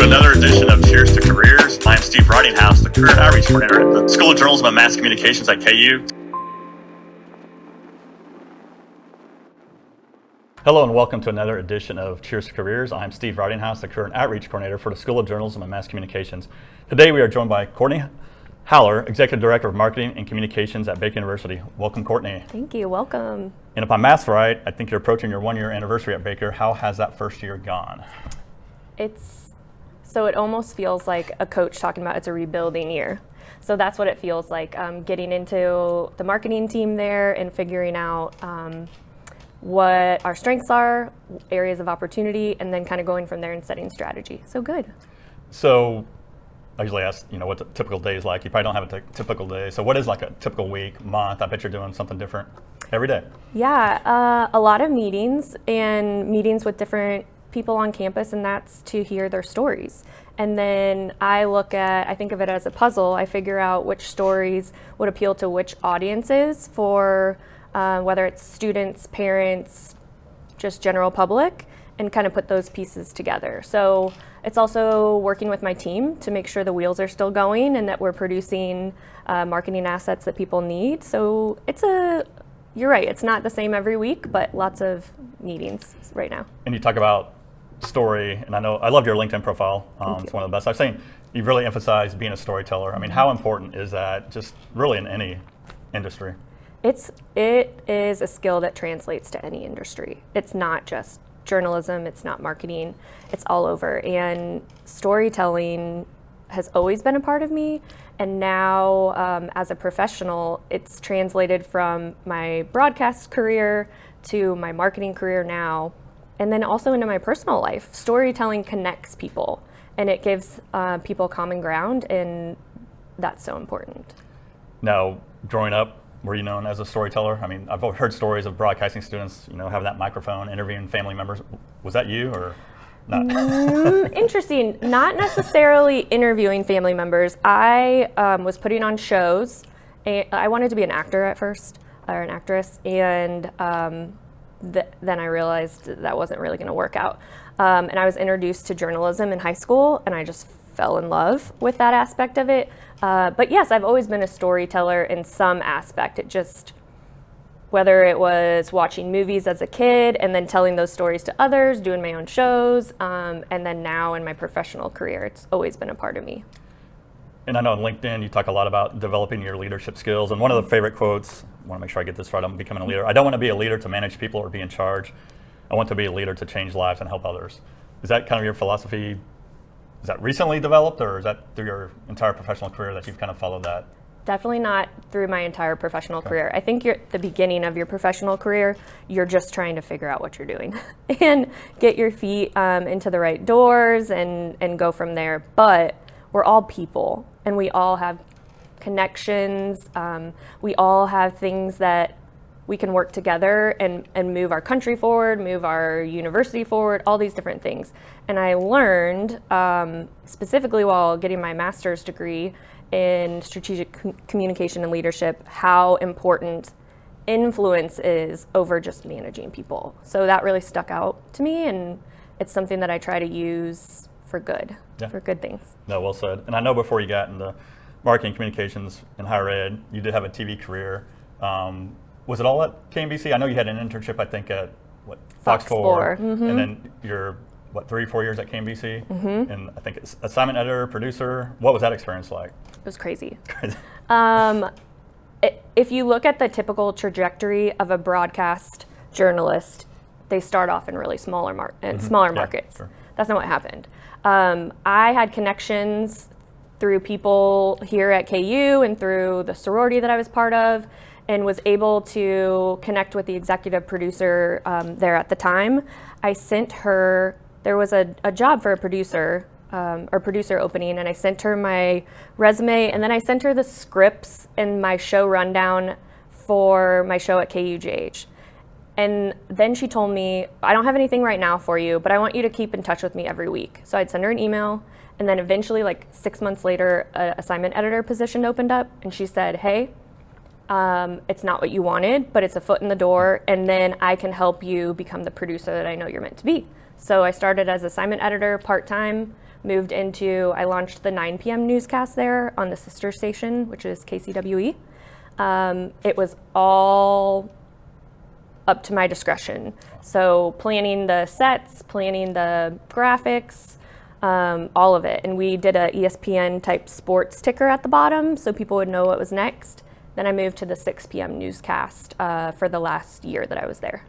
to another edition of Cheers to Careers. I'm Steve Ridinghouse, the Career Outreach Coordinator at the School of Journalism and Mass Communications at KU. Hello and welcome to another edition of Cheers to Careers. I'm Steve Ridinghouse, the Career Outreach Coordinator for the School of Journalism and Mass Communications. Today we are joined by Courtney Haller, Executive Director of Marketing and Communications at Baker University. Welcome, Courtney. Thank you. Welcome. And if my math's right, I think you're approaching your 1-year anniversary at Baker. How has that first year gone? So it almost feels like a coach talking about it's a rebuilding year. So that's what it feels like, getting into the marketing team there and figuring out what our strengths are, areas of opportunity, and then kind of going from there and setting strategy. So good. So I usually ask, what a typical day is like. You probably don't have a typical day. So what is like a typical week, month? I bet you're doing something different every day. Yeah, a lot of meetings with different people on campus, and that's to hear their stories. And then I think of it as a puzzle. I figure out which stories would appeal to which audiences for whether it's students, parents, just general public, and kind of put those pieces together. So it's also working with my team to make sure the wheels are still going and that we're producing marketing assets that people need. So you're right, it's not the same every week, but lots of meetings right now. And you talk about story, and I love your LinkedIn profile. It's one of the best. I've seen you've really emphasized being a storyteller. I mean, how important is that just really in any industry? It is a skill that translates to any industry. It's not just journalism, it's not marketing, it's all over. And storytelling has always been a part of me. And now as a professional, it's translated from my broadcast career to my marketing career now, and then also into my personal life. Storytelling connects people, and it gives people common ground, and that's so important. Now, growing up, were you known as a storyteller? I mean, I've heard stories of broadcasting students, having that microphone, interviewing family members. Was that you or not? Interesting. Not necessarily interviewing family members. I was putting on shows. I wanted to be an actor at first, or an actress, and then I realized that wasn't really going to work out. And I was introduced to journalism in high school, and I just fell in love with that aspect of it. But yes, I've always been a storyteller in some aspect. Whether it was watching movies as a kid and then telling those stories to others, doing my own shows, and then now in my professional career, it's always been a part of me. And I know on LinkedIn, you talk a lot about developing your leadership skills. And one of the favorite quotes, I want to make sure I get this right, I'm becoming a leader. I don't want to be a leader to manage people or be in charge. I want to be a leader to change lives and help others. Is that kind of your philosophy? Is that recently developed, or is that through your entire professional career that you've kind of followed that? Definitely not through my entire professional career. I think you're at the beginning of your professional career, you're just trying to figure out what you're doing and get your feet into the right doors and go from there. But we're all people, and we all have connections. We all have things that we can work together and move our country forward, move our university forward, all these different things. And I learned, specifically while getting my master's degree in strategic communication and leadership, how important influence is over just managing people. So that really stuck out to me, and it's something that I try to use for good, for good things. No, well said. And I know before you got into marketing communications in higher ed, you did have a TV career. Was it all at KMBC? I know you had an internship, I think, at Fox 4, Mm-hmm. and then you're 3-4 years at KMBC, and I think it's assignment editor, producer. What was that experience like? It was crazy. If you look at the typical trajectory of a broadcast journalist, they start off in really smaller markets. Sure. That's not what happened. I had connections through people here at KU and through the sorority that I was part of, and was able to connect with the executive producer there at the time. There was a job for a producer opening, and I sent her my resume, and then I sent her the scripts and my show rundown for my show at KUJH. And then she told me, I don't have anything right now for you, but I want you to keep in touch with me every week. So I'd send her an email, and then eventually, 6 months later, an assignment editor position opened up, and she said, hey, it's not what you wanted, but it's a foot in the door, and then I can help you become the producer that I know you're meant to be. So I started as assignment editor part-time I launched the 9 p.m. newscast there on the sister station, which is KCWE. It was all up to my discretion. So planning the sets, planning the graphics, all of it. And we did a ESPN type sports ticker at the bottom so people would know what was next. Then I moved to the 6 p.m. newscast for the last year that I was there.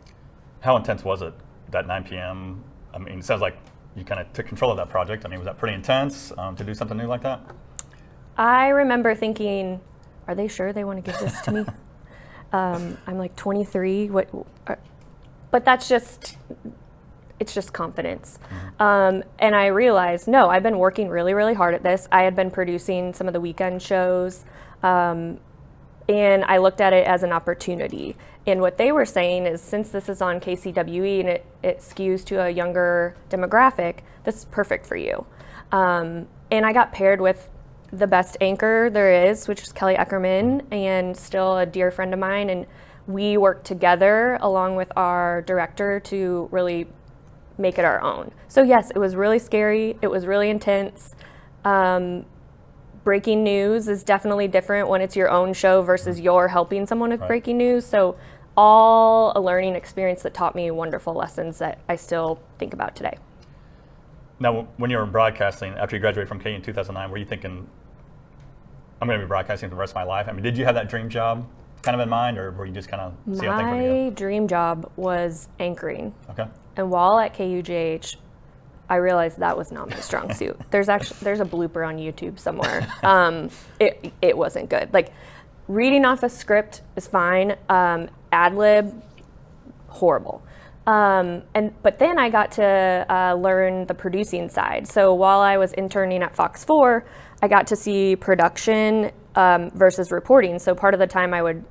How intense was it, that 9 p.m.? I mean, it sounds like you kind of took control of that project. I mean, was that pretty intense to do something new like that? I remember thinking, are they sure they want to give this to me? I'm like 23. But it's just confidence. And I realized, no, I've been working really, really hard at this. I had been producing some of the weekend shows, and I looked at it as an opportunity. And what they were saying is, since this is on KCWE and it skews to a younger demographic, this is perfect for you. And I got paired with the best anchor there is, which is Kelly Eckerman, and still a dear friend of mine. And we worked together along with our director to really make it our own. So yes, it was really scary. It was really intense. Breaking news is definitely different when it's your own show versus you're helping someone with breaking news. So all a learning experience that taught me wonderful lessons that I still think about today. Now, when you were in broadcasting, after you graduated from KU in 2009, were you thinking, I'm going to be broadcasting for the rest of my life? I mean, did you have that dream job kind of in mind, or were you just kind of see how things were going? My dream job was anchoring. Okay. And while at KUJH, I realized that was not my strong suit. There's a blooper on YouTube somewhere. It wasn't good. Like, reading off a script is fine. Ad-lib, horrible. But then I got to learn the producing side. So while I was interning at Fox 4, I got to see production versus reporting. So part of the time I would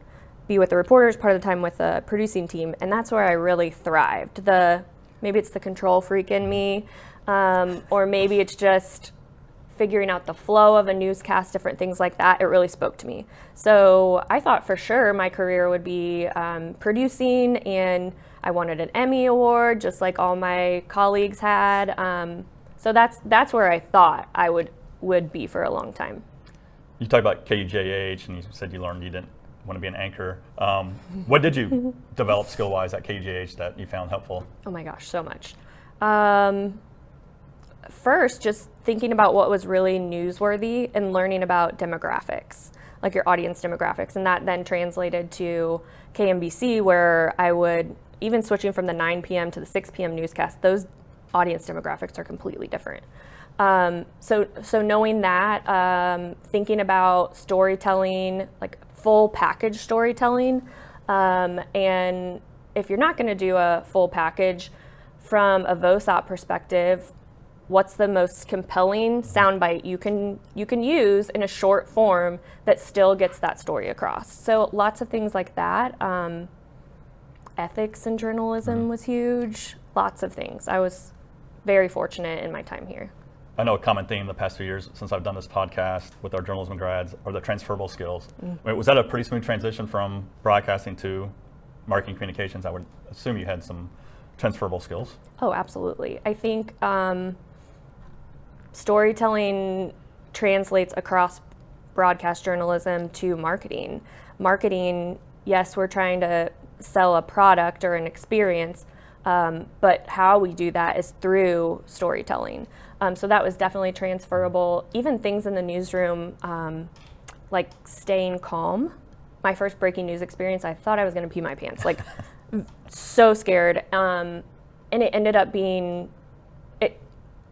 be with the reporters, part of the time with the producing team, and that's where I really thrived. Maybe it's the control freak in me, or maybe it's just figuring out the flow of a newscast, different things like that. It really spoke to me. So I thought for sure my career would be producing, and I wanted an Emmy Award, just like all my colleagues had. So that's where I thought I would be for a long time. You talked about KUJH, and you said you learned you didn't want to be an anchor. What did you develop skill-wise at KUJH that you found helpful? Oh my gosh, so much. First, just thinking about what was really newsworthy and learning about demographics, like your audience demographics. And that then translated to KMBC, where I would, even switching from the 9 p.m. to the 6 p.m. newscast, those audience demographics are completely different. So knowing that, thinking about storytelling, like full package storytelling, and if you're not going to do a full package, from a VOSOP perspective, what's the most compelling soundbite you can use in a short form that still gets that story across? So lots of things like that. Ethics in journalism was huge. Lots of things. I was very fortunate in my time here. I know a common theme the past few years since I've done this podcast with our journalism grads are the transferable skills. Was that a pretty smooth transition from broadcasting to marketing communications? I would assume you had some transferable skills. Oh, absolutely. I think storytelling translates across broadcast journalism to marketing. Marketing, yes, we're trying to sell a product or an experience, but how we do that is through storytelling. So that was definitely transferable. Even things in the newsroom, like staying calm. My first breaking news experience, I thought I was going to pee my pants, like so scared. And it ended up being,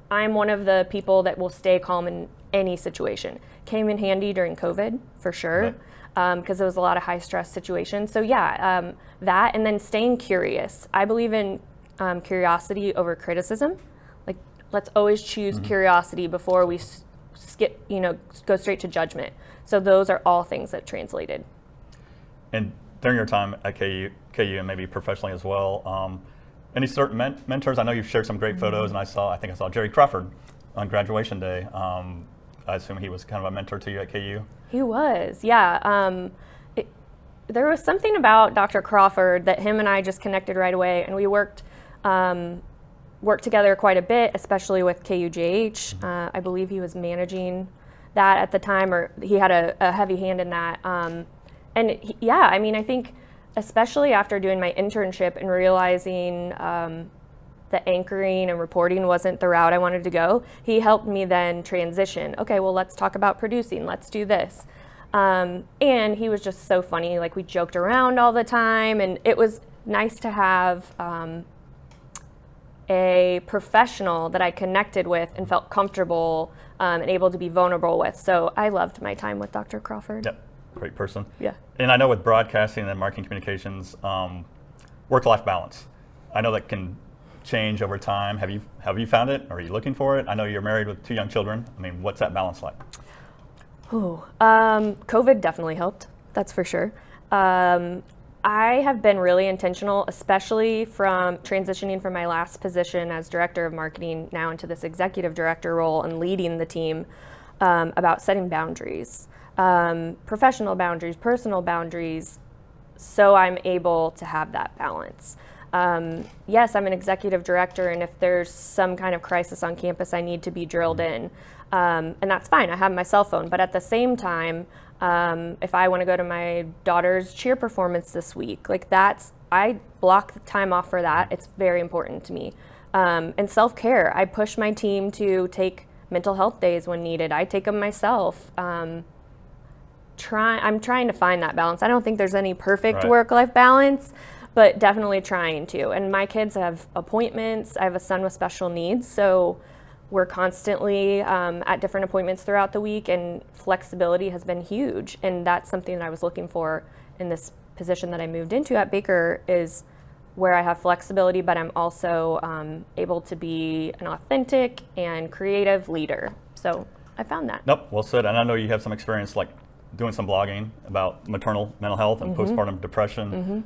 I'm one of the people that will stay calm in any situation. Came in handy during COVID, for sure, because there was a lot of high stress situations. So yeah, that, and then staying curious. I believe in curiosity over criticism. Like, let's always choose curiosity before we skip, go straight to judgment. So those are all things that translated. And during your time at KU and maybe professionally as well, any certain mentors? I know you've shared some great photos, and I think I saw Jerry Crawford on graduation day. I assume he was kind of a mentor to you at KU. He was, yeah. There was something about Dr. Crawford that him and I just connected right away, and we worked worked together quite a bit, especially with KUJH. I believe he was managing that at the time, or he had a heavy hand in that. I mean, I think especially after doing my internship and realizing that anchoring and reporting wasn't the route I wanted to go, he helped me then transition. Okay, well, let's talk about producing. Let's do this. And he was just so funny. Like, we joked around all the time, and it was nice to have a professional that I connected with and felt comfortable and able to be vulnerable with. So I loved my time with Dr. Crawford. Yep, great person. Yeah. And I know with broadcasting and marketing communications, work-life balance, I know that can change over time. Have you found it? Or are you looking for it? I know you're married with 2 young children. I mean, what's that balance like? COVID definitely helped, that's for sure. I have been really intentional, especially from transitioning from my last position as director of marketing now into this executive director role and leading the team, about setting boundaries, professional boundaries, personal boundaries, so I'm able to have that balance. Yes, I'm an executive director, and if there's some kind of crisis on campus, I need to be drilled in. And that's fine, I have my cell phone, but at the same time, if I want to go to my daughter's cheer performance this week, I block the time off for that. It's very important to me. And self-care, I push my team to take mental health days when needed. I take them myself. I'm trying to find that balance. I don't think there's any perfect work-life balance, but definitely trying to. And my kids have appointments. I have a son with special needs, so we're constantly at different appointments throughout the week, and flexibility has been huge. And that's something that I was looking for in this position that I moved into at Baker, is where I have flexibility, but I'm also able to be an authentic and creative leader. So I found that. Nope, well said. And I know you have some experience like doing some blogging about maternal mental health and postpartum depression.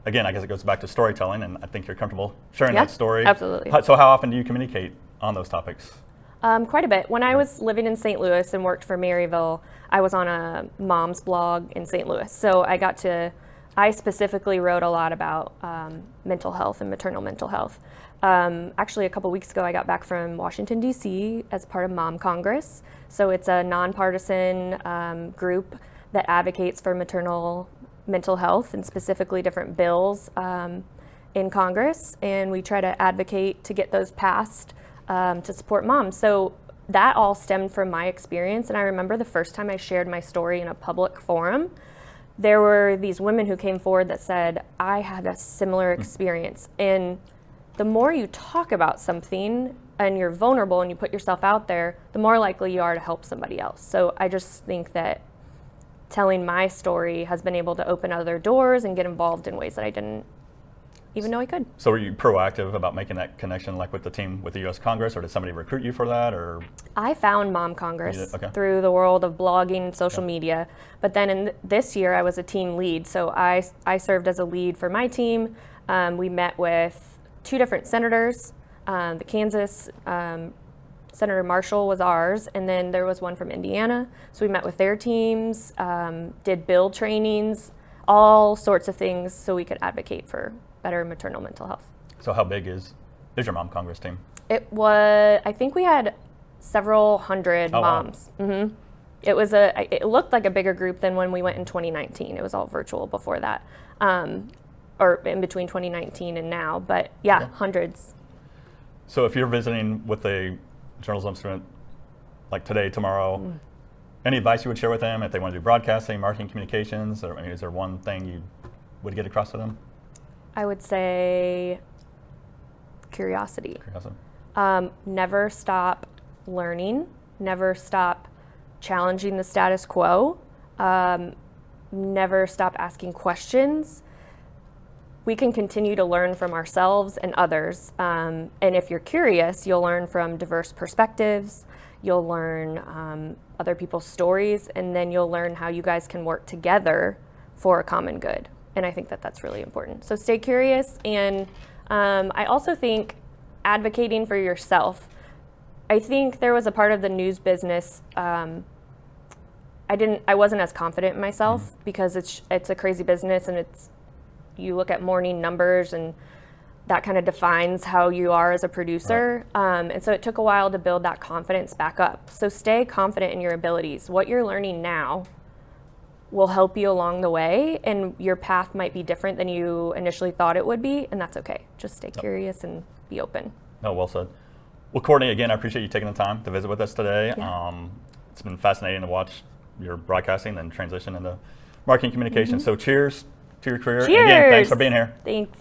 Again, I guess it goes back to storytelling, and I think you're comfortable sharing that story. Absolutely. So how often do you communicate on those topics? Quite a bit. When I was living in St. Louis and worked for Maryville, I was on a mom's blog in St. Louis. So I specifically wrote a lot about mental health and maternal mental health. Actually, a couple weeks ago, I got back from Washington, D.C. as part of Mom Congress. So it's a nonpartisan group that advocates for maternal mental health, and specifically different bills in Congress. And we try to advocate to get those passed to support moms. So that all stemmed from my experience. And I remember the first time I shared my story in a public forum, there were these women who came forward that said, I had a similar experience. And the more you talk about something and you're vulnerable and you put yourself out there, the more likely you are to help somebody else. So I just think that telling my story has been able to open other doors and get involved in ways that I didn't even know I could. So were you proactive about making that connection, like with the team with the U.S. Congress, or did somebody recruit you for that? Or I found Mom Congress through the world of blogging and social media. But then in this year, I was a team lead. So I served as a lead for my team. We met with 2 different senators. The Kansas Senator Marshall was ours, and then there was one from Indiana. So we met with their teams, did bill trainings, all sorts of things so we could advocate for better maternal mental health. So how big is your Mom Congress team? It was, I think we had several hundred moms. Wow. It looked like a bigger group than when we went in 2019. It was all virtual before that, or in between 2019 and now, but hundreds. So if you're visiting with a journalism student like today, tomorrow, any advice you would share with them if they want to do broadcasting, marketing, communications, or is there one thing you would get across to them? I would say curiosity. Never stop learning, never stop challenging the status quo, never stop asking questions. We can continue to learn from ourselves and others. And if you're curious, you'll learn from diverse perspectives, you'll learn other people's stories, and then you'll learn how you guys can work together for a common good. And I think that that's really important. So stay curious. And I also think advocating for yourself. I think there was a part of the news business, I wasn't as confident in myself because it's a crazy business, and you look at morning numbers, and that kind of defines how you are as a producer. And so it took a while to build that confidence back up. So stay confident in your abilities. What you're learning now will help you along the way, and your path might be different than you initially thought it would be, and that's okay. Just stay curious and be open. No, well said. Well, Courtney, again, I appreciate you taking the time to visit with us today. Yeah. It's been fascinating to watch your broadcasting and transition into marketing communication. So cheers to your career. Cheers. And again, thanks for being here. Thanks.